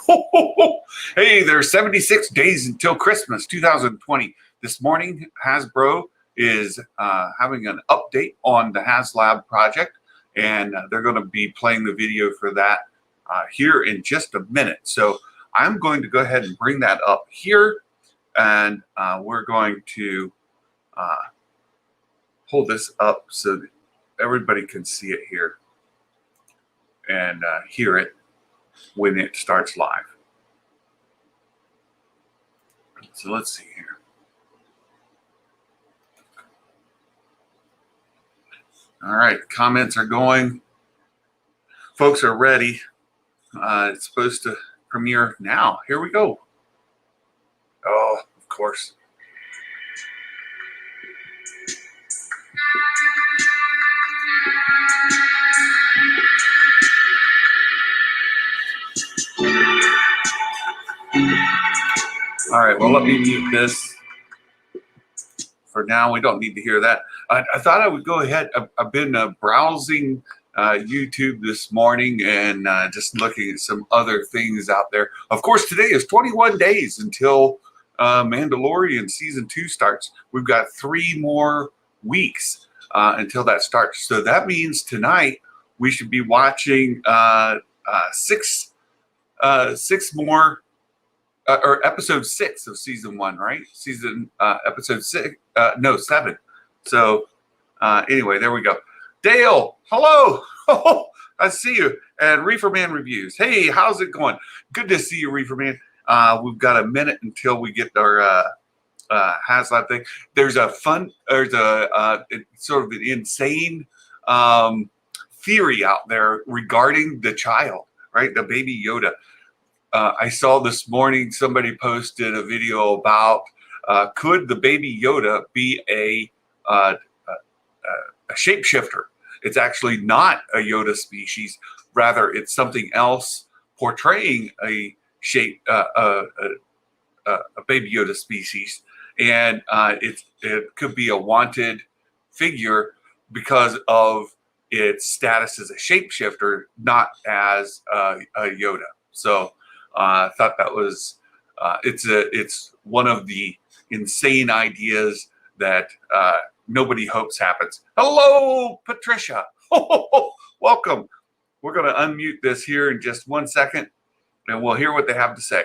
Hey, there's 76 days until Christmas 2020. This morning, Hasbro is having an update on the Haslab project, and they're going to be playing the video for that here in just a minute. So I'm going to go ahead and bring that up here, and we're going to hold this up so that everybody can see it here and hear it when it starts live. So let's see here. All right, comments are going. Folks are ready. It's supposed to premiere now. Here we go. Oh, of course. All right, well, let me mute this. For now, we don't need to hear that. I thought I would go ahead. I've been browsing YouTube this morning and just looking at some other things out there. Of course, today is 21 days until Mandalorian Season 2 starts. We've got 3 more weeks until that starts. So that means tonight we should be watching 6 more or episode 6 of season 1, right? Episode 6, no, 7. So anyway, there we go. Dale, hello. I see you. And Reefer Man Reviews. Hey, how's it going? Good to see you, Reefer Man. We've got a minute until we get our Haslab thing. There's a sort of an insane theory out there regarding the child, right? The baby Yoda. I saw this morning somebody posted a video about could the baby Yoda be a shapeshifter? It's actually not a Yoda species. Rather, it's something else portraying a baby Yoda species, and it could be a wanted figure because of its status as a shapeshifter, not as a Yoda. So I thought that was it's one of the insane ideas that nobody hopes happens. Hello, Patricia. Welcome. We're going to unmute this here in just 1 second, and we'll hear what they have to say.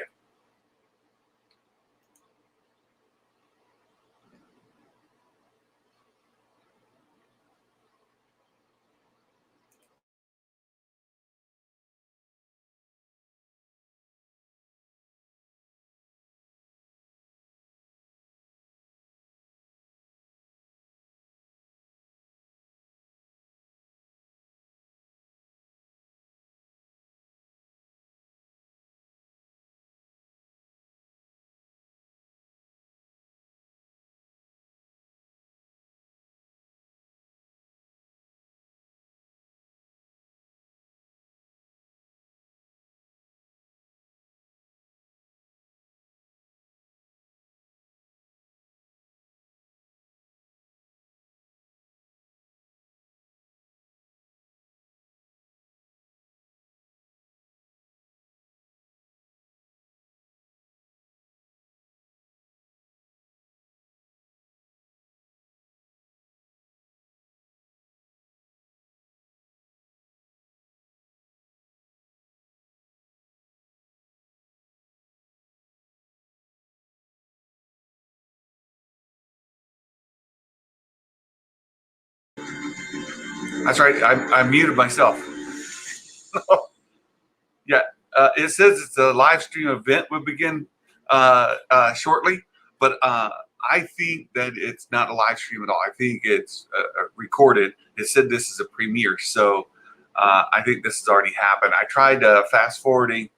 That's right. I muted myself. Yeah, it says it's a live stream event will begin shortly, but I think that it's not a live stream at all. I think it's recorded. It said this is a premiere, so I think this has already happened. I tried fast forwarding,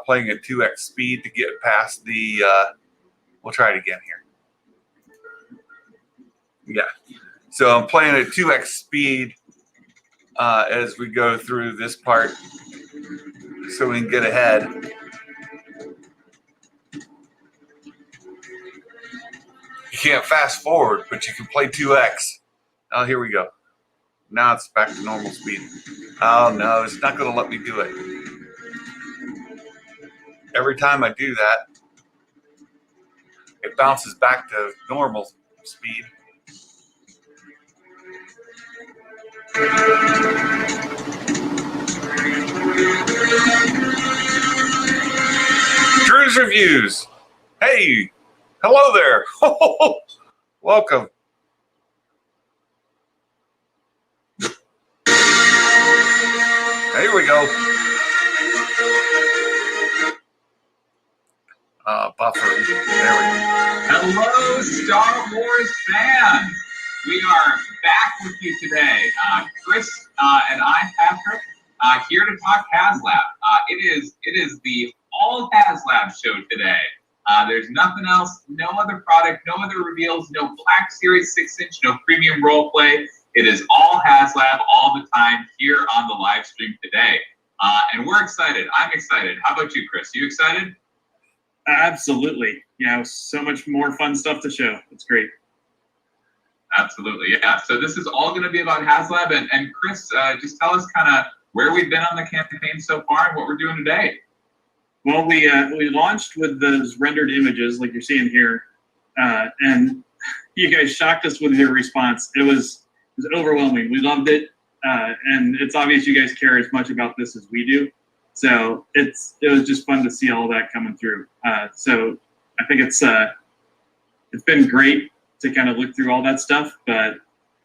playing at 2x speed to get past the. We'll try it again here. Yeah, so I'm playing at 2x speed as we go through this part, so we can get ahead. You can't fast forward, but you can play 2x. Oh, here we go. Now it's back to normal speed. Oh, no, it's not going to let me do it. every time I do that, it bounces back to normal speed. Drew's Reviews. Hey, hello there. Welcome. Here we go. Buffer. There we go. Hello, Star Wars fans. We are back with you today. Chris and I, Patrick, here to talk Haslab. It is the all Haslab show today. There's nothing else, no other product, no other reveals, no Black Series 6-inch, no premium role play. It is all Haslab all the time here on the live stream today. And we're excited. I'm excited. How about you, Chris? You excited? Absolutely. Yeah, so much more fun stuff to show. It's great. Absolutely, yeah. So this is all going to be about Haslab. And Chris, just tell us kind of where we've been on the campaign so far and what we're doing today. Well, we launched with those rendered images like you're seeing here. And you guys shocked us with your response. It was overwhelming. We loved it. And it's obvious you guys care as much about this as we do. So it was just fun to see all that coming through. So I think it's been great to kind of look through all that stuff, but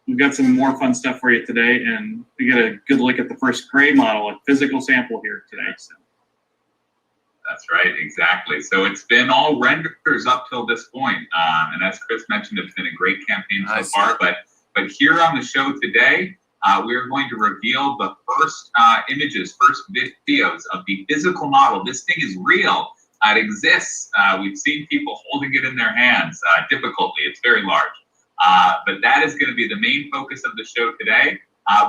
we've got some more fun stuff for you today, and we get a good look at the first gray model, a physical sample here today. So. That's right, exactly. So it's been all renders up till this point, and as Chris mentioned, it's been a great campaign so far. But here on the show today, we are going to reveal the first images, first videos of the physical model. This thing is real. It exists. We've seen people holding it in their hands. Difficultly, it's very large. But that is going to be the main focus of the show today.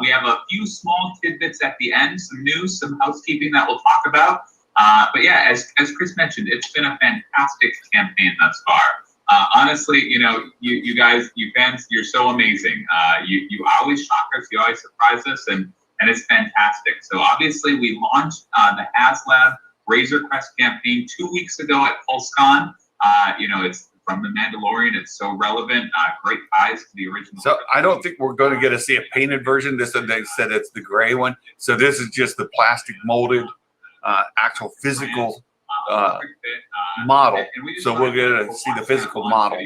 We have a few small tidbits at the end, some news, some housekeeping that we'll talk about. But yeah, as Chris mentioned, it's been a fantastic campaign thus far. Honestly, you know, you guys, you fans, you're so amazing. You always shock us, you always surprise us, and it's fantastic. So obviously we launched the Haslab Razor Crest campaign 2 weeks ago at PulseCon. You know, it's from The Mandalorian. It's so relevant. Great ties to the original. So I don't think we're going to get to see a painted version. They said it's the gray one. So this is just the plastic molded, actual physical model. So we'll get to see the physical model.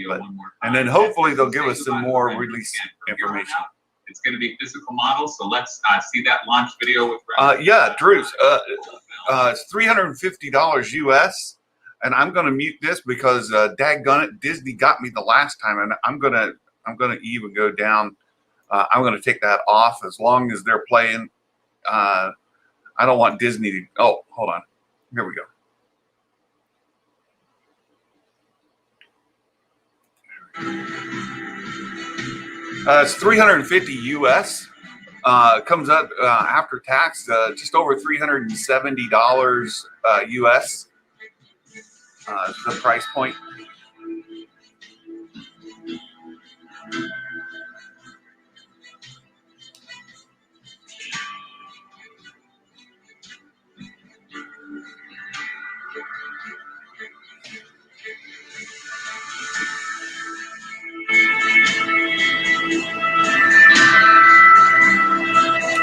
And then hopefully they'll give us some more release information. It's going to be physical models. So let's see that launch video with yeah, Drew's. It's $350 US, and I'm gonna mute this because daggone it, Disney got me the last time, and I'm gonna even go down. I'm gonna take that off as long as they're playing. I don't want Disney to. Oh, hold on. Here we go. It's $350 US. Comes up after tax, just over $370 US. The price point.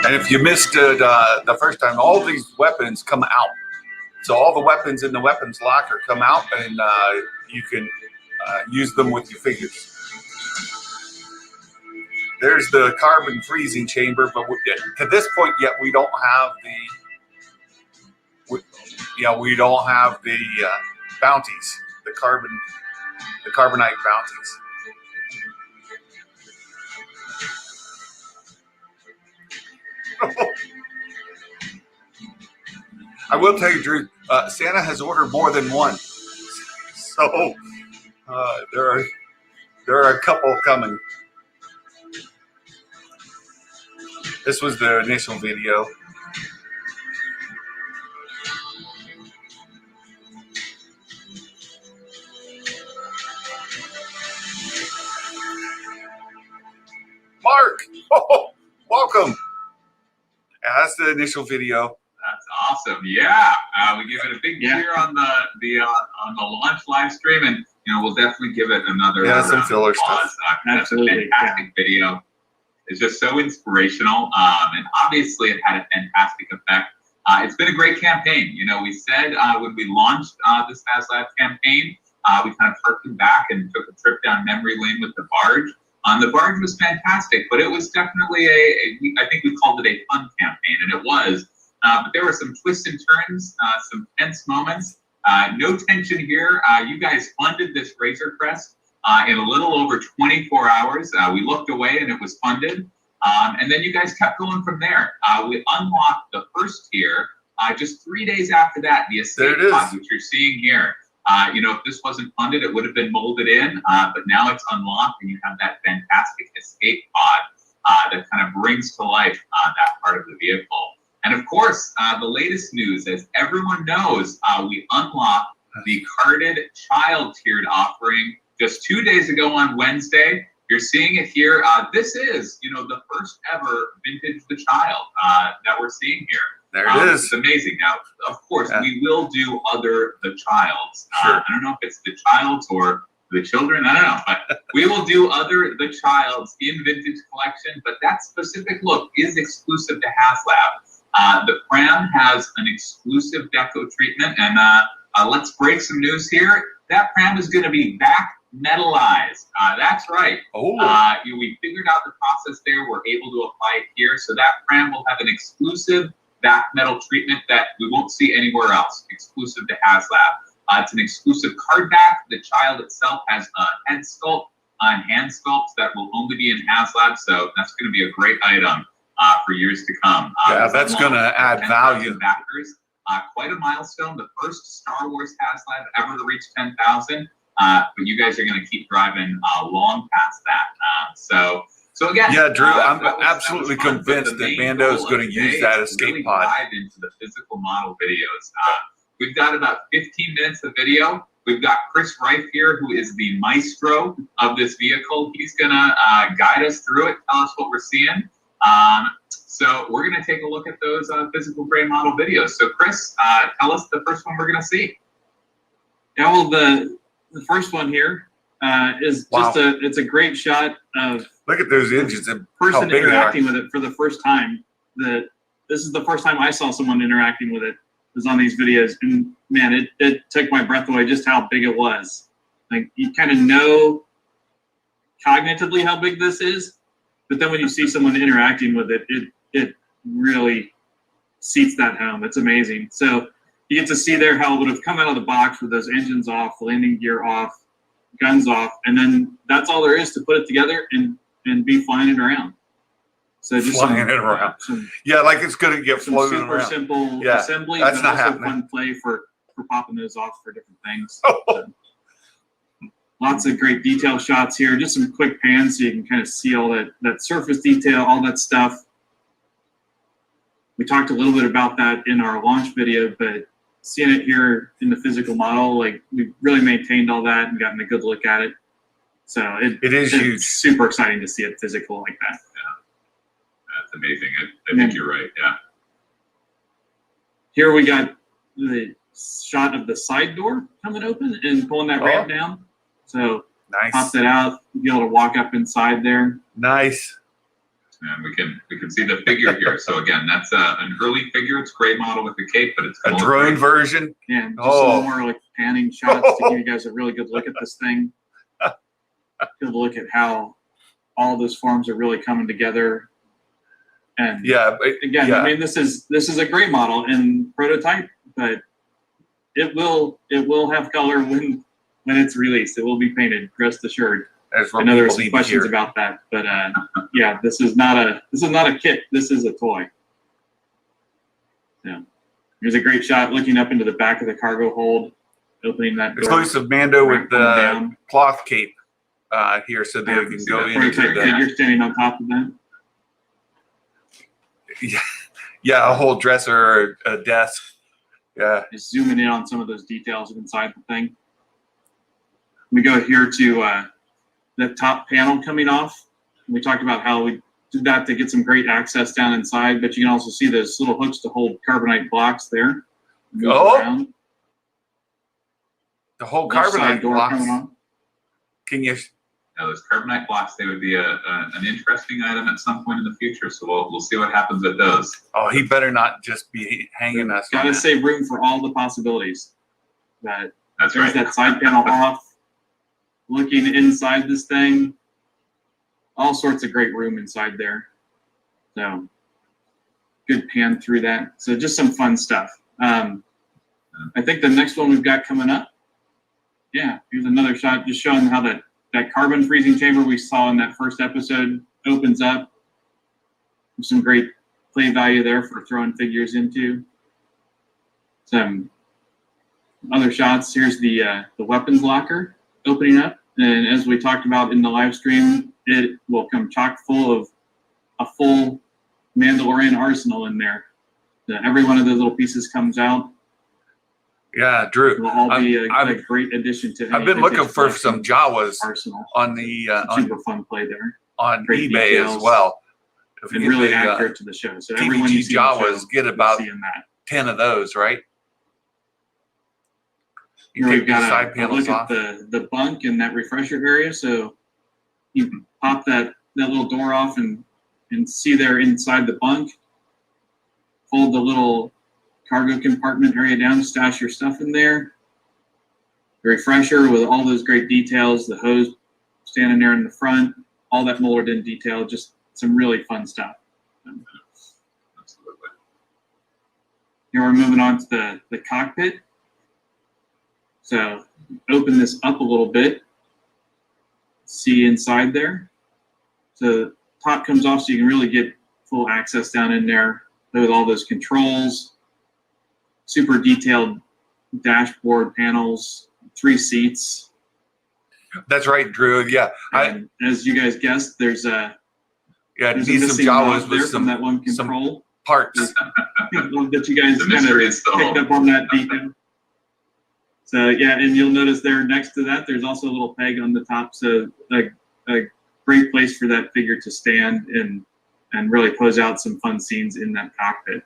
And if you missed it the first time, all these weapons come out. So all the weapons in the weapons locker come out, and you can use them with your figures. There's the carbon freezing chamber, but to this point yet, we don't have the bounties, the carbonite bounties. I will tell you, Drew, Santa has ordered more than one, so there are a couple coming. This was the initial video. Mark, welcome. Yeah, that's the initial video. That's awesome. Yeah, We give it a big cheer on the launch live stream, and we'll definitely give it another some filler stuff. That's a fantastic video. It's just so inspirational, and obviously it had a fantastic effect. It's been a great campaign. We said when we launched this Haslab campaign, we kind of harkened back and took a trip down memory lane with the barge. The barge was fantastic, but it was definitely I think we called it a fun campaign, and it was. But there were some twists and turns, some tense moments. No tension here. You guys funded this Razor Crest in a little over 24 hours. We looked away and it was funded. And then you guys kept going from there. We unlocked the first tier just 3 days after that, the escape pod, which you're seeing here. If this wasn't funded, it would have been molded in, but now it's unlocked and you have that fantastic escape pod that kind of brings to life that part of the vehicle. And of course, the latest news, as everyone knows, we unlocked the carded child tiered offering just 2 days ago on Wednesday. You're seeing it here. This is, the first ever vintage the child that we're seeing here. There it is. It's amazing. Now, of course, we will do other the childs. Sure. I don't know if it's the childs or the children. I don't know, but we will do other the childs in vintage collection. But that specific look is exclusive to Haslab. The pram has an exclusive deco treatment, and let's break some news here. That pram is going to be back metallized. That's right. Oh. We figured out the process there. We're able to apply it here, so that pram will have an exclusive back metal treatment that we won't see anywhere else, exclusive to Haslab. It's an exclusive card back. The child itself has a head sculpt and hand sculpts that will only be in Haslab, so that's going to be a great item for years to come. That's going to add value. Backers. Quite a milestone. The first Star Wars Haslab ever to reach 10,000. But you guys are going to keep driving long past that. So again, yeah, Drew, I'm absolutely convinced that Mando is going to use that escape really pod. Dive into the physical model videos. We've got about 15 minutes of video. We've got Chris Reif here, who is the maestro of this vehicle. He's going to guide us through it, tell us what we're seeing. So we're going to take a look at those physical grade model videos. So Chris, tell us the first one we're going to see. Yeah, well, the first one here is just it's a great shot of look at those engines and person interacting with it for the first time. This is the first time I saw someone interacting with it, was on these videos, and man, it took my breath away just how big it was. Like, you kind of know cognitively how big this is, but then when you see someone interacting with it, it really seats that home. It's amazing. So you get to see there how it would have come out of the box with those engines off, landing gear off, guns off, and then that's all there is to put it together and be flying it around. So just flying it around. Yeah, like it's going to get floated super around. Simple Yeah, assembly, that's but not also happening. fun play for popping those off for different things. Oh. So, lots of great detail shots here. Just some quick pans so you can kind of see all that surface detail, all that stuff. We talked a little bit about that in our launch video, but seeing it here in the physical model, like, we've really maintained all that and gotten a good look at it. So it's huge. Super exciting to see it physical like that. Yeah, that's amazing. I think you're right. Yeah. Here we got the shot of the side door coming open and pulling that ramp down. So nice. Pop that out, be able to walk up inside there. Nice. And we can see the figure here. So again, that's an early figure. It's grade model with the cape, but it's a drone version. Yeah, just some more like panning shots to give you guys a really good look at this thing. Good look at how all those forms are really coming together. And again, I mean, this is a great model in prototype, but it will have color when it's released. It will be painted, rest assured. I know there were some questions about that, but yeah, this is not a kit. This is a toy. Yeah, here's a great shot looking up into the back of the cargo hold, opening that door. Exclusive Mando with the cloth cape here, so that you can go in. You're standing on top of that. Yeah, a whole dresser, a desk. Yeah. Just zooming in on some of those details inside the thing. We go here to the top panel coming off. We talked about how we did that to get some great access down inside, but you can also see those little hooks to hold carbonite blocks there. Move Oh. around. The whole Left side carbonite door blocks. coming on. Can you? Now, those carbonite blocks, they would be an interesting item at some point in the future. So we'll see what happens with those. Oh, he better not just be hanging us. Got to on that. save room for all the possibilities. That That's there's right. that side panel off. Looking inside this thing, all sorts of great room inside there. So good pan through that. So just some fun stuff. I think the next one we've got coming up. Yeah, here's another shot just showing how that carbon freezing chamber we saw in that first episode opens up. There's some great play value there for throwing figures into. Some other shots. Here's the weapons locker opening up. And as we talked about in the live stream, it will come chock full of a full Mandalorian arsenal in there. Every one of those little pieces comes out. Yeah, Drew. It'll all be a great addition to. I've been looking for some Jawas arsenal on the super fun play there. on Great eBay details. as well. If And you really get the, accurate to the show. So everyone you TVG see on the Jawas show, get you're about seeing that. 10 of those, right? You Here take we've the got side a panels look off. at the bunk and that refresher area. So you can pop that little door off and see there inside the bunk. Fold the little cargo compartment area down, stash your stuff in there. The refresher with all those great details, the hose standing there in the front, all that molded in detail, just some really fun stuff. Absolutely. Here we're moving on to the cockpit. So open this up a little bit. See inside there. So the top comes off so you can really get full access down in there with all those controls. Super detailed dashboard panels, 3 seats. That's right, Drew. Yeah, And as you guys guessed, there's a need some missing Jawas knob there with from that some one control. parts. That you guys The kind mystery of is still picked up on that detail. So yeah, and you'll notice there next to that, there's also a little peg on the top. So a great place for that figure to stand and really pose out some fun scenes in that cockpit.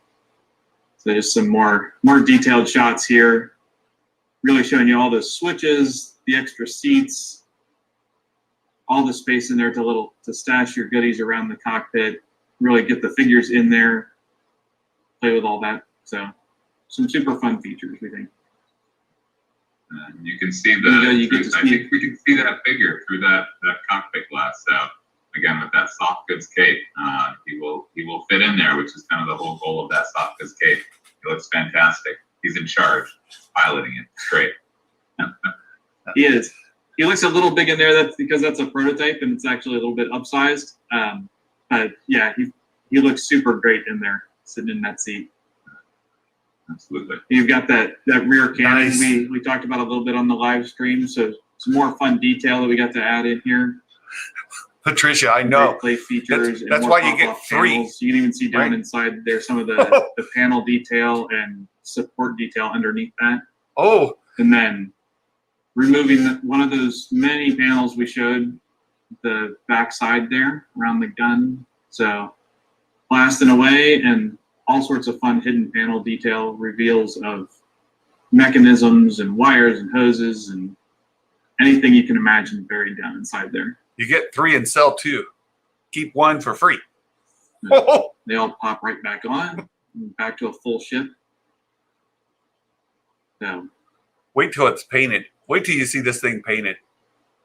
So just some more detailed shots here, really showing you all the switches, the extra seats, all the space in there to stash your goodies around the cockpit, really get the figures in there, play with all that. So some super fun features, we think. You can see You get to I think we can see that figure through that cockpit glass. So again, with that soft goods cape, he will fit in there, which is kind of the whole goal of that soft goods cape. He looks fantastic. He's in charge, piloting it. It's great. He is. He looks a little big in there. That's because that's a prototype and it's actually a little bit upsized. But yeah, he looks super great in there, sitting in that seat. Absolutely. You've got that rear cannon Nice. we talked about a little bit on the live stream. So some more fun detail that we got to add in here. Patricia, I Great know. play features. That's and why more you get pop-off 3. panels. You can even see down Right. inside there some of the panel detail and support detail underneath that. Oh, And then removing one of those many panels we showed, the back side there around the gun. So blasting away and all sorts of fun hidden panel detail reveals of mechanisms and wires and hoses and anything you can imagine buried down inside there. you get 3 and sell 2. Keep 1 for free. Yeah. Oh, They all pop right back on, back to a full ship. So wait till it's painted. Wait till you see this thing painted.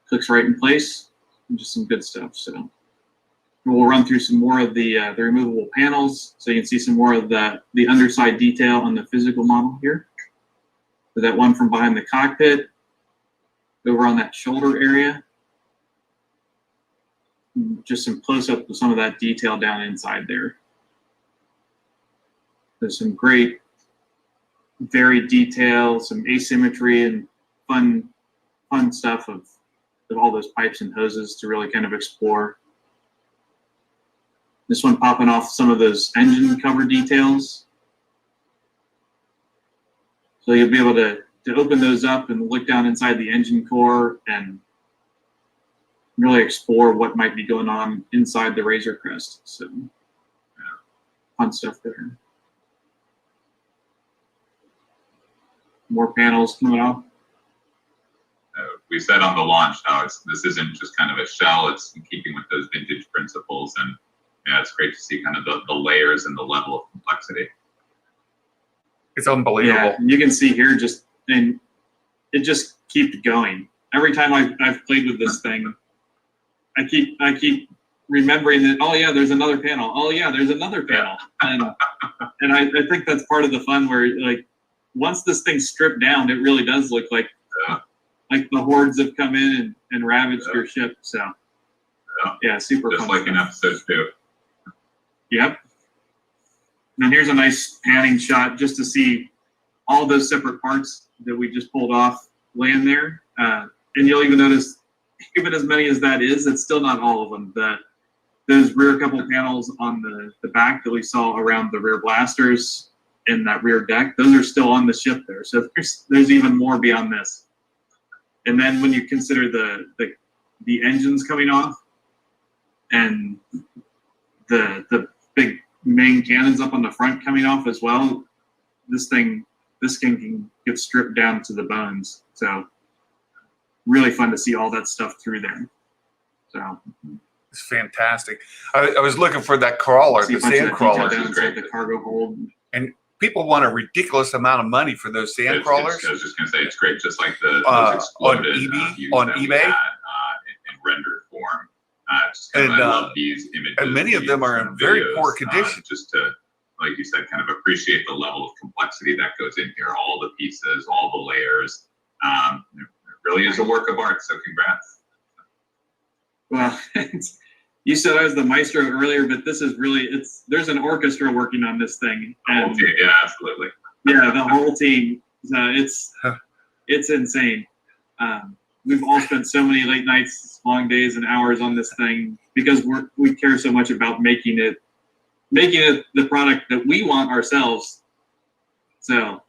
clicks right in place. Just some good stuff. So we'll run through some more of the removable panels, so you can see some more of the underside detail on the physical model here. So that one from behind the cockpit, over on that shoulder area. Just some close-up of some of that detail down inside there. There's some great, varied detail, some asymmetry, and fun stuff of all those pipes and hoses to really kind of explore. This one popping off some of those engine cover details. So you'll be able to open those up and look down inside the engine core and really explore what might be going on inside the Razor Crest. So fun stuff there. more panels coming off. We said on the launch how this isn't just kind of a shell, it's in keeping with those vintage principles, and yeah, it's great to see kind of the layers and the level of complexity. It's unbelievable. Yeah, you can see here and it just keeps going. Every time I've played with this thing, I keep remembering that, oh yeah, there's another panel. Oh yeah, there's another panel. And I think that's part of the fun where, like, once this thing's stripped down, it really does look like the hordes have come in and ravaged your ship. So yeah, super just fun like in episode 2. Yep. And then here's a nice panning shot just to see all those separate parts that we just pulled off land there. And you'll even notice, even as many as that is, it's still not all of them. Those rear couple panels on the back that we saw around the rear blasters in that rear deck, those are still on the ship there. So there's even more beyond this. And then when you consider the engines coming off and the big main cannons up on the front coming off as well, this thing can get stripped down to the bones. So really fun to see all that stuff through there. So it's fantastic. I was looking for that crawler, the sand crawler. The cargo hold. And people want a ridiculous amount of money for those sand crawlers. I was just going to say, it's great, just like those on exploded eBay. on eBay in rendered form. I love these images. And many of them are in very poor condition. Just to, like you said, kind of appreciate the level of complexity that goes in here, all the pieces, all the layers. It really is a work of art, so congrats. Well, you said I was the maestro earlier, but this is really, there's an orchestra working on this thing. And yeah, absolutely. Yeah, the whole team. It's insane. We've all spent so many late nights, long days, and hours on this thing because we care so much about making it the product that we want ourselves. So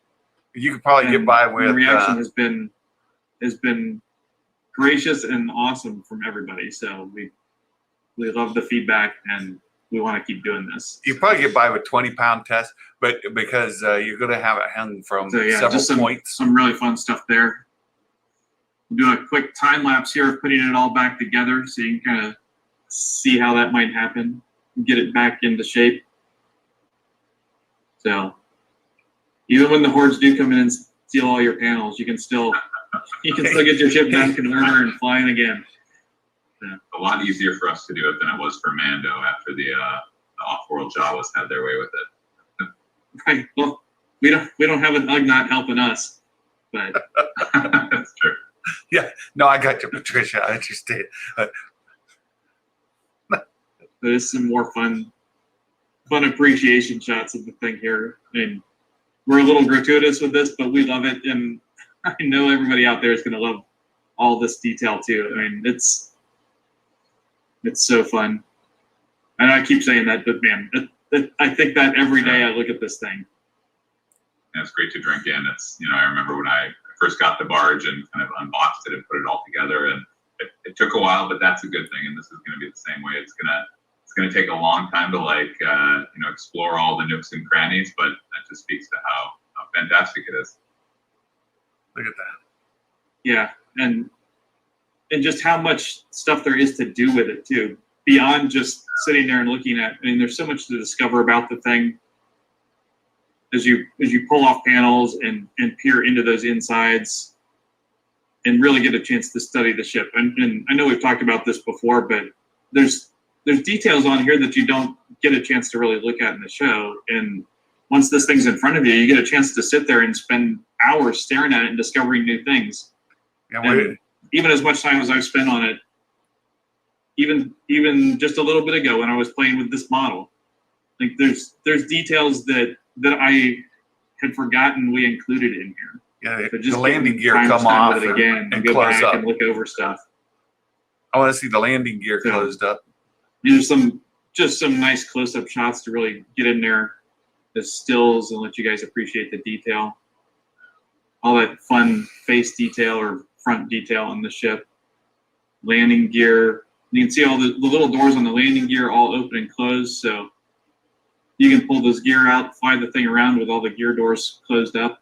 you could probably get by with the reaction has been gracious and awesome from everybody. So we love the feedback and we want to keep doing this. You probably get by with 20-pound tests, but because you're going to have it hung from several points. Some really fun stuff there. We'll do a quick time lapse here of putting it all back together so you can kind of see how that might happen and get it back into shape. So even when the hordes do come in and steal all your panels, you can still get your ship back in order and flying again. Yeah. A lot easier for us to do it than it was for Mando after the off-world Jawas had their way with it. Right. Well, we don't have an Ugnaught helping us, but that's true. Yeah. No, I got you, Patricia. I understand. There's some more fun appreciation shots of the thing here. I mean, we're a little gratuitous with this, but we love it, and I know everybody out there is going to love all this detail too. I mean, it's so fun. And I keep saying that, but man, I think that every day I look at this thing. Yeah, it's great to drink in. I remember when I first got the barge and kind of unboxed it and put it all together, and it took a while, but that's a good thing. And this is going to be the same way. It's going to take a long time to explore all the nooks and crannies, but that just speaks to how fantastic it is. Look at that. Yeah, and just how much stuff there is to do with it too, beyond just sitting there and looking at. I mean, there's so much to discover about the thing as you pull off panels and peer into those insides and really get a chance to study the ship. And I know we've talked about this before, but there's details on here that you don't get a chance to really look at in the show. And once this thing's in front of you, you get a chance to sit there and spend hours staring at it and discovering new things. And even as much time as I've spent on it, even just a little bit ago when I was playing with this model, like there's details that I had forgotten we included in here. Yeah, but just the landing gear time come to time off with it again and go close back up. and look over stuff. I want to see the landing gear closed up. There's some nice close-up shots to really get in there as stills and let you guys appreciate the detail. All that fun face detail or front detail on the ship. Landing gear. You can see all the little doors on the landing gear all open and closed, so you can pull this gear out, fly the thing around with all the gear doors closed up.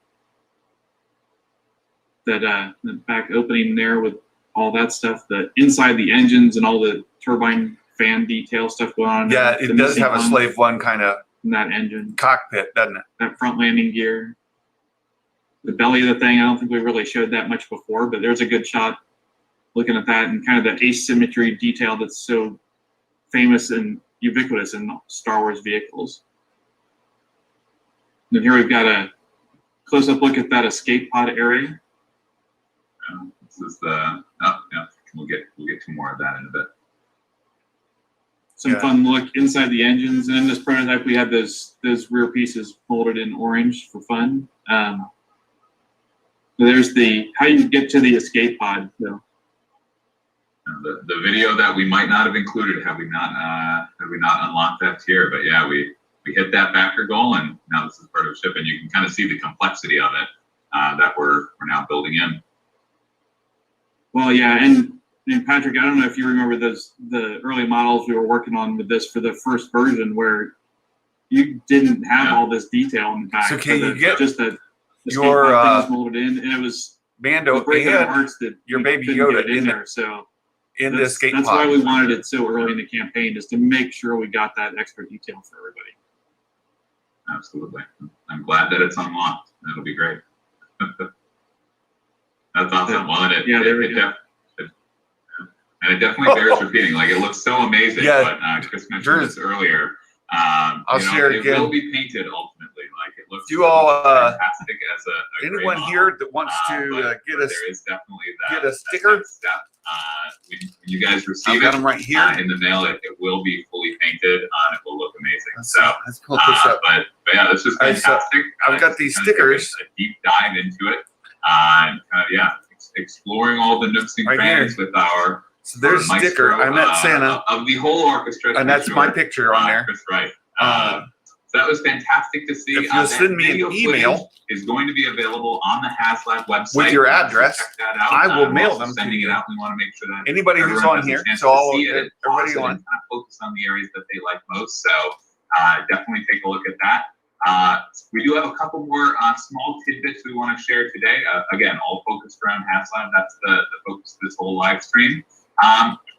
the back opening there with all that stuff, the inside the engines and all the turbine fan detail stuff going on. Yeah, it does have a Slave One kind of in that engine cockpit, doesn't it? That front landing gear. The belly of the thing, I don't think we really showed that much before, but there's a good shot looking at that and kind of the asymmetry detail that's so famous and ubiquitous in Star Wars vehicles. And here we've got a close-up look at that escape pod area. This is the, oh, yeah, we'll get to more of that in a bit. Some fun look inside the engines, and in this prototype we had those rear pieces molded in orange for fun. So there's the how you get to the escape pod. So. The video that we might not have included had we not unlocked that here, but yeah, we hit that backer goal, and now this is part of the ship, and you can kind of see the complexity of it that we're now building in. Well, yeah, and Patrick, I don't know if you remember the early models we were working on with this for the first version, where you didn't have all this detail in the back. So can you get just the your thing was molded in, and it was Mando breaking our hearts that your baby couldn't Yoda get it in in there. So in the escape that's pod. why we wanted it so early in the campaign, is to make sure we got that extra detail for everybody. Absolutely. I'm glad that it's unlocked. That'll be great. That's awesome. Well, and it definitely bears repeating. Like, it looks so amazing. Yeah. But Chris mentioned this earlier. I'll share it again. It will be painted ultimately. Like, it looks fantastic as a anyone great here model. that wants to there is definitely get a sticker. Step. When you guys receive I've got them right here in the mail, it will be fully painted. It will look amazing. Let's pull this up. But yeah, this is fantastic. I've got these stickers. A deep dive into it. Kind of, exploring all the nooks and crannies with our. So there's a sticker. I met Santa of the whole orchestra, and that's my picture on there. That's right. So that was fantastic to see. If you'll send me an email, is going to be available on the Haslab website with your address. Check that out. I will mail them. Sending it out. We want to make sure that anybody who's on here, so I'll everybody on. Kind of focus on the areas that they like most. So definitely take a look at that. We do have a couple more small tidbits we want to share today. Again, all focused around Haslab. That's the focus of this whole live stream.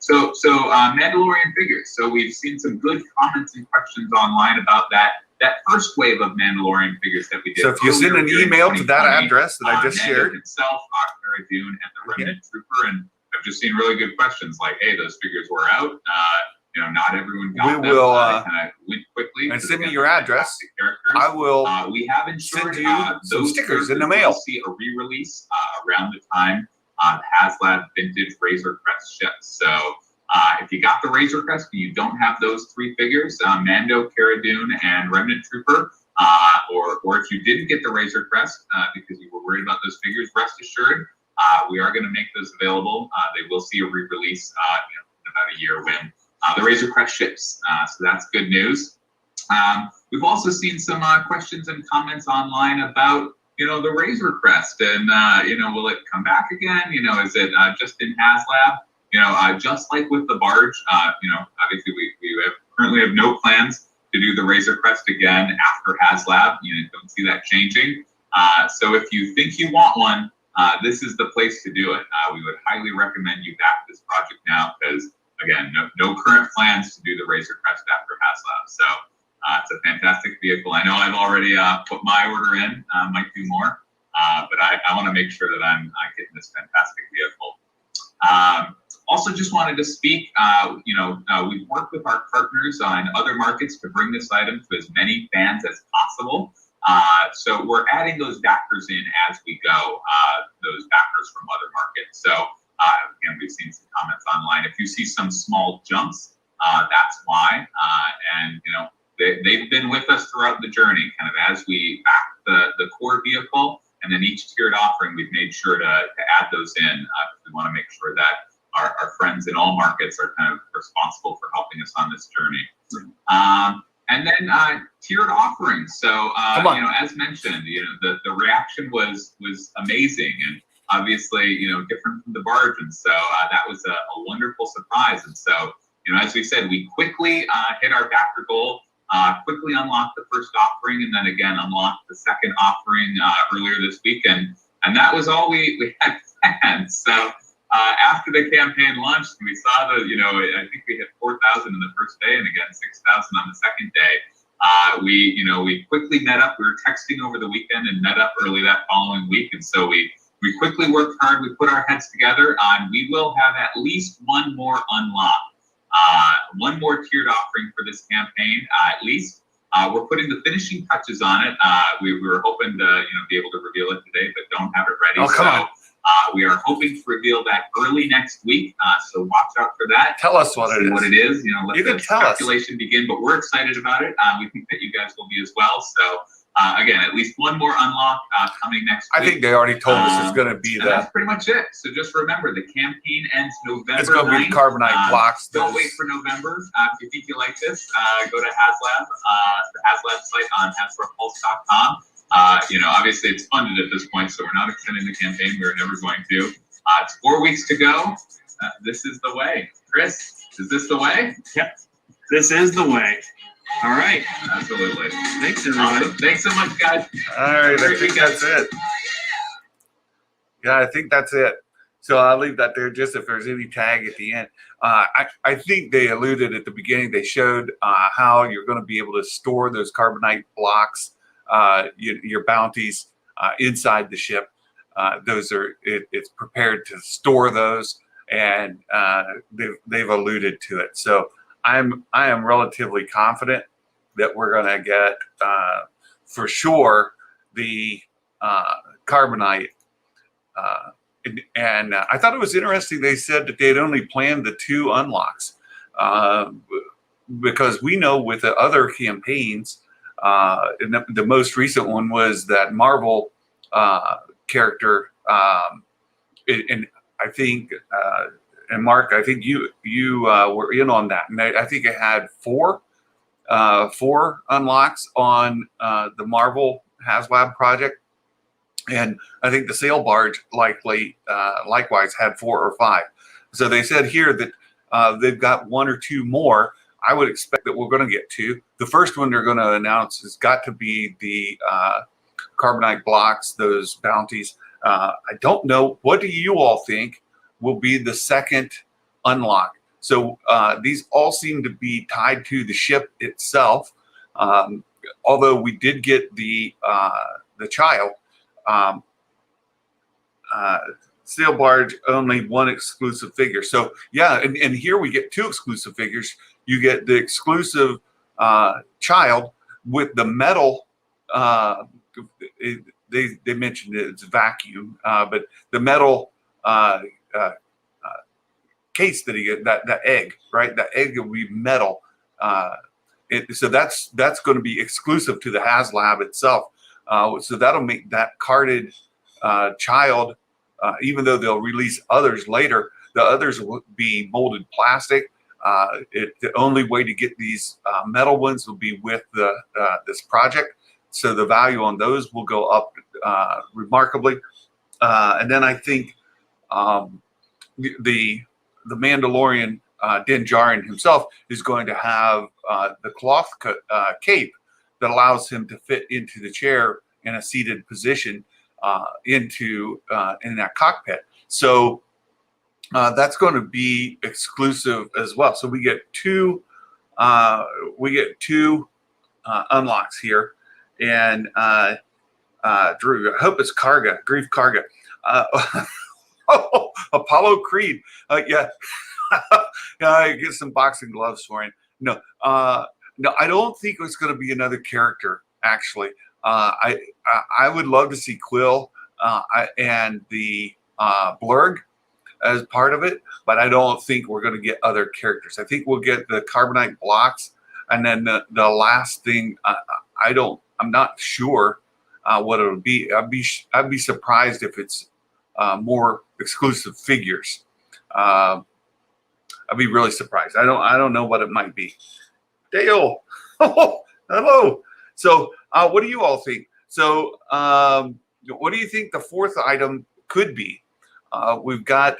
So Mandalorian figures. So we've seen some good comments and questions online about that first wave of Mandalorian figures that we did. So if you send an email to that address that I just shared, himself, Cara Dune, and the Remnant Trooper, and I've just seen really good questions like, "Hey, those figures were out. Not everyone got them. We will kind of went quickly." And send me your address. I will. We have ensured send you some stickers in the mail. You'll see a re-release around the time Haslab vintage Razor Crest ships. So if you got the Razor Crest and you don't have those three figures, Mando, Cara Dune, and Remnant Trooper, or if you didn't get the Razor Crest because you were worried about those figures, rest assured, we are going to make those available. They will see a re-release in about a year when the Razor Crest ships. So that's good news. We've also seen some questions and comments online about the Razor Crest, and will it come back again? Is it just in Haslab? Just like with the barge, obviously we currently have no plans to do the Razor Crest again after Haslab. Don't see that changing. So if you think you want one, this is the place to do it. We would highly recommend you back this project now, because again, no current plans to do the Razor Crest after Haslab. So it's a fantastic vehicle. I know I've already put my order in. Might do more, but I want to make sure that I'm getting this fantastic vehicle. Also, just wanted to speak. We've worked with our partners in other markets to bring this item to as many fans as possible. So we're adding those backers in as we go. Those backers from other markets. So again, we've seen some comments online. If you see some small jumps, that's why. And they've been with us throughout the journey, kind of as we back the core vehicle, and then each tiered offering, we've made sure to add those in. We want to make sure that our friends in all markets are kind of responsible for helping us on this journey. And then tiered offerings. So as mentioned, the reaction was amazing, and obviously different from the barge, and so that was a wonderful surprise. And so as we said, we quickly hit our backer goal. Quickly unlocked the first offering, and then again unlocked the second offering earlier this week. And And that was all we had planned. So after the campaign launched, we saw I think we hit 4,000 in the first day, and again 6,000 on the second day. We quickly met up. We were texting over the weekend and met up early that following week, and so we quickly worked hard. We put our heads together on. We will have at least one more unlock, one more tiered offering for this campaign, at least. We're putting the finishing touches on it. We were hoping to be able to reveal it today, but don't have it ready. Oh, come on. We are hoping to reveal that early next week, so watch out for that. Tell us what it is. What it is, let you the can tell speculation begin. But we're excited about it. We think that you guys will be as well. So again, at least one more unlock coming next week. I think they already told us it's going to be and that's pretty much it. So just remember, the campaign ends November. It's going to be the carbonite blocks. Don't wait for November. If you think you like this, go to Haslab, the Haslab site on HasboroPulse.com. Obviously it's funded at this point, so we're not extending the campaign. We're never going to. It's 4 weeks to go. This is the way. Chris, is this the way? Yep. This is the way. All right. Absolutely. Thanks, everybody. Awesome. Thanks so much, guys. All right, I think that's it. Yeah, I think that's it. So I'll leave that there just if there's any tag at the end. I think they alluded at the beginning, they showed how you're going to be able to store those carbonite blocks, your bounties inside the ship. It's prepared to store those, and they've alluded to it. So I am relatively confident that we're going to get for sure the carbonite. And I thought it was interesting. They said that they'd only planned the 2 unlocks because we know with the other campaigns, and the most recent one was that Marvel character, and I think, and Mark, I think you were in on that, and I think it had 4 unlocks on the Marvel Haslab project. And I think the sail barge likewise had 4 or 5. So they said here that they've got 1 or 2 more. I would expect that we're going to get 2. The first one they're going to announce has got to be the carbonite blocks, those bounties. I don't know. What do you all think will be the second unlock? So these all seem to be tied to the ship itself. Although we did get the child. Sail barge, only 1 exclusive figure. So yeah, and here we get 2 exclusive figures. You get the exclusive child with the metal. They mentioned it's vacuum, but the metal case that he get, that egg, right? That egg will be metal. So that's going to be exclusive to the Haslab itself. So that'll make that carded child, even though they'll release others later, the others will be molded plastic. The only way to get these metal ones will be with this project. So the value on those will go up remarkably. And then I think the Mandalorian, Din Djarin himself, is going to have the cloth cape that allows him to fit into the chair in a seated position in that cockpit. So that's going to be exclusive as well. So we get 2 unlocks here, and Drew, I hope it's Karga, Grief Karga. Apollo Creed, yeah. I get some boxing gloves for him. No, I don't think it's going to be another character. Actually, I would love to see Quill and the Blurg as part of it, but I don't think we're going to get other characters. I think we'll get the carbonite blocks, and then the last thing, I'm not sure what it'll be. I'd be surprised if it's more exclusive figures. I'd be really surprised. I don't know what it might be. Dale, oh, hello. So what do you all think? So what do you think the 4th item could be? We've got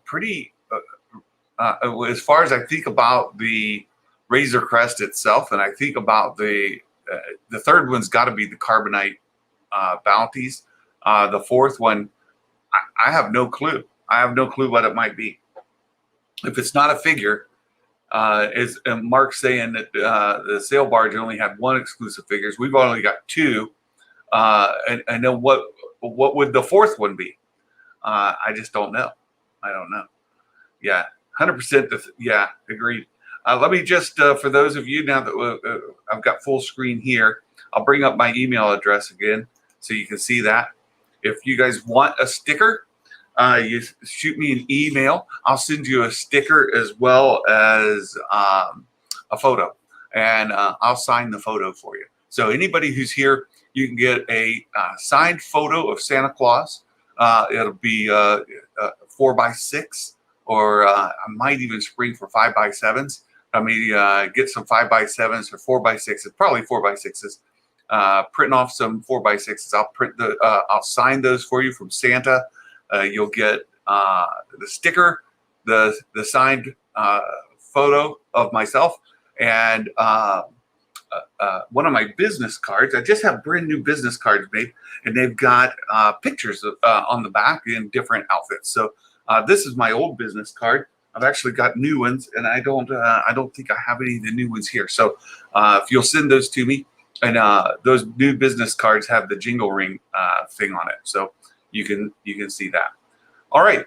pretty, as far as I think about the Razor Crest itself, and I think about the 3rd one's got to be the carbonite bounties. The fourth one, I have no clue. I have no clue what it might be. If it's not a figure, is Mark's saying that the sail barge only had one exclusive figures. We've only got two. And I know what would the fourth one be? I just don't know. I don't know. Yeah, 100%. Yeah, agreed. Let me just, for those of you now that I've got full screen here, I'll bring up my email address again so you can see that. If you guys want a sticker, you shoot me an email. I'll send you a sticker as well as a photo, and I'll sign the photo for you. So anybody who's here, you can get a signed photo of Santa Claus. It'll be 4x6, or I might even spring for 5x7s. I mean, get some 5x7s or 4x6s, probably 4x6s. Printing off some 4x6s. I'll sign those for you from Santa. You'll get the sticker, the signed photo of myself, and one of my business cards. I just have brand new business cards made, and they've got pictures on the back in different outfits. So this is my old business card. I've actually got new ones, and I don't think I have any of the new ones here. So if you'll send those to me, and those new business cards have the JingleRing thing on it, so you can see that. All right.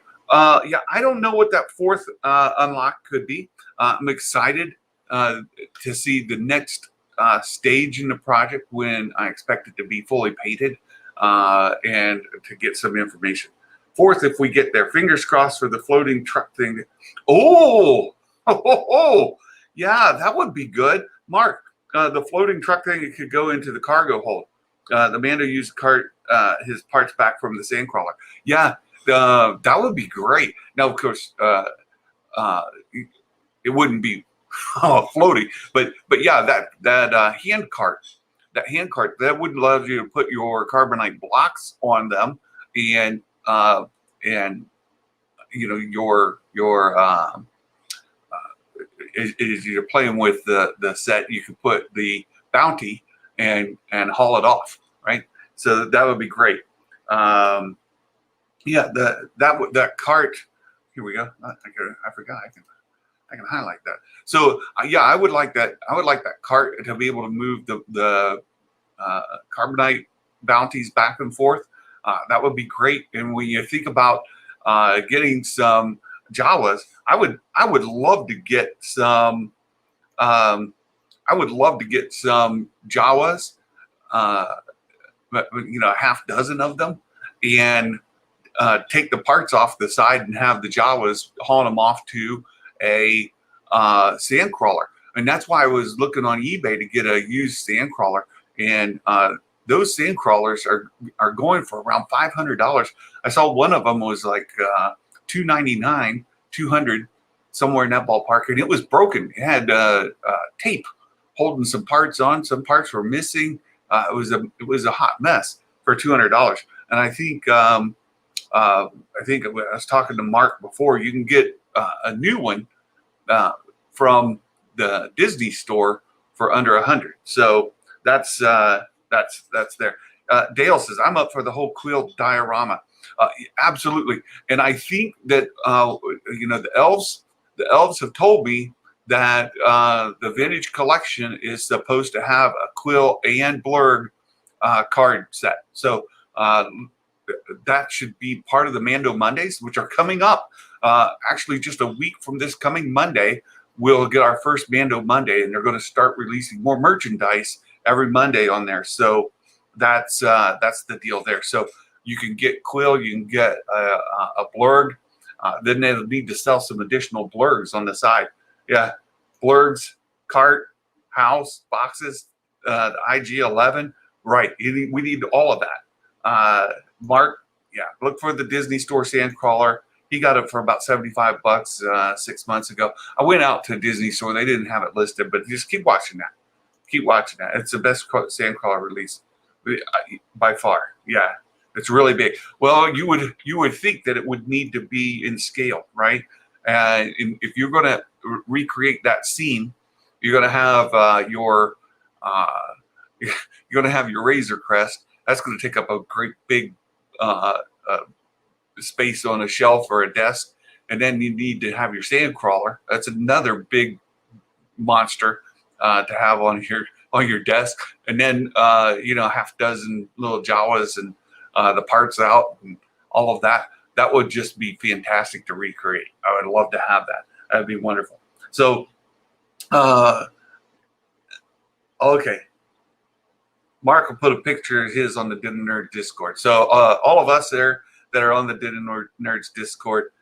Yeah, I don't know what that fourth unlock could be. I'm excited to see the next stage in the project when I expect it to be fully painted and to get some information. Fourth, if we get there, fingers crossed for the floating truck thing. Oh, yeah, that would be good. Mark, the floating truck thing, it could go into the cargo hold. The Mando used his parts back from the sandcrawler. Yeah, that would be great. Now, of course, it wouldn't be floating, but yeah, that hand cart that would allow you to put your carbonite blocks on them, and you know as you're playing with the set, you can put the bounty and haul it off, right? So that would be great. Yeah, that cart. Here we go. I forgot. I can highlight that. So yeah, I would like that. I would like that cart to be able to move the carbonite bounties back and forth. That would be great. And when you think about getting some Jawas, I would love to get some. I would love to get some Jawas, a half dozen of them, and take the parts off the side and have the Jawas hauling them off to a sand crawler. And that's why I was looking on eBay to get a used sand crawler. And those sand crawlers are going for around $500. I saw one of them was like $299, $200, somewhere in that ballpark, and it was broken. It had tape holding some parts on. Some parts were missing. It was a hot mess for $200. And I think I was talking to Mark before. You can get a new one from the Disney store for under $100. So that's there. Dale says, I'm up for the whole quill diorama. Absolutely. And I think that the elves have told me that the vintage collection is supposed to have a quill and blurred card set. So that should be part of the Mando Mondays, which are coming up. Actually, just a week from this coming Monday, we'll get our first Mando Monday, and they're going to start releasing more merchandise every Monday on there. So that's the deal there. So you can get quill, you can get a blurg. Then they'll need to sell some additional blurgs on the side. Yeah, blurgs, cart, house, boxes, the IG-11. Right, we need all of that. Mark, yeah, look for the Disney Store Sandcrawler. He got it for about $75 6 months ago. I went out to Disney Store. They didn't have it listed, but just keep watching that. Keep watching that. It's the best Sandcrawler release by far. Yeah, it's really big. Well, you would think that it would need to be in scale, right? And if you're going to recreate that scene, you're going to have your Razor Crest. That's going to take up a great big space on a shelf or a desk. And then you need to have your sand crawler. That's another big monster to have on your desk. And then half dozen little Jawas and the parts out and all of that. That would just be fantastic to recreate. I would love to have that. That'd be wonderful. So, okay. Mark will put a picture of his on the Den of Nerds Discord. So all of us there that are on the Den of Nerds Discord,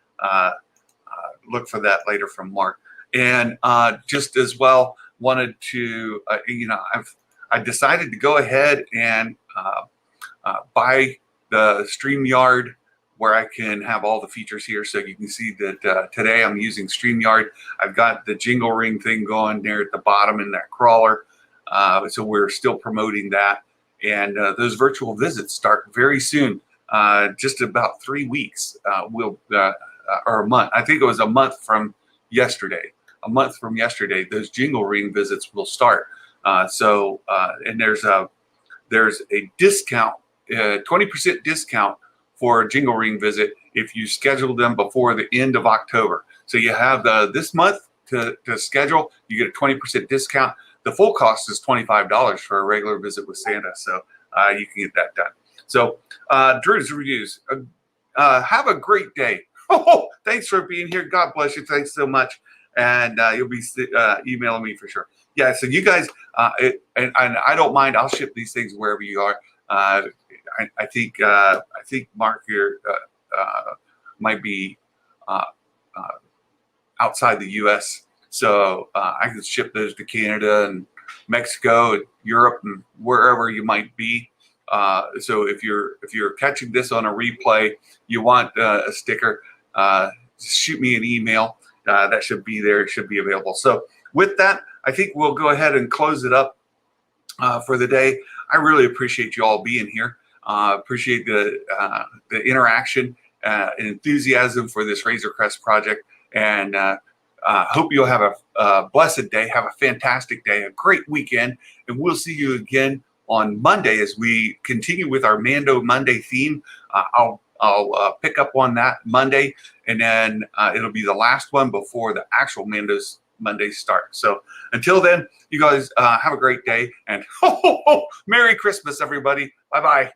look for that later from Mark. And just as well, wanted to, I decided to go ahead and buy the StreamYard where I can have all the features here. So you can see that today I'm using StreamYard. I've got the JingleRing thing going there at the bottom in that crawler. So we're still promoting that. And those virtual visits start very soon, just about 3 weeks. Or a month. I think it was a month from yesterday. A month from yesterday, those JingleRing visits will start. And there's a discount, 20% discount for a JingleRing visit if you schedule them before the end of October. So you have this month to schedule. You get a 20% discount. The full cost is $25 for a regular visit with Santa. So you can get that done. So Drew's Reviews. Have a great day. Oh, thanks for being here. God bless you. Thanks so much. And you'll be emailing me for sure. Yeah, so you guys, and I don't mind. I'll ship these things wherever you are. I think Mark here might be outside the U.S., so I can ship those to Canada and Mexico and Europe and wherever you might be. So if you're catching this on a replay, you want a sticker, just shoot me an email. That should be there. It should be available. So with that, I think we'll go ahead and close it up for the day. I really appreciate you all being here. Appreciate the interaction and enthusiasm for this Razor Crest project. And hope you'll have a blessed day. Have a fantastic day, a great weekend. And we'll see you again on Monday as we continue with our Mando Monday theme. I'll pick up on that Monday, and then it'll be the last one before the actual Mando's Monday start. So until then, you guys have a great day, and Merry Christmas, everybody. Bye-bye.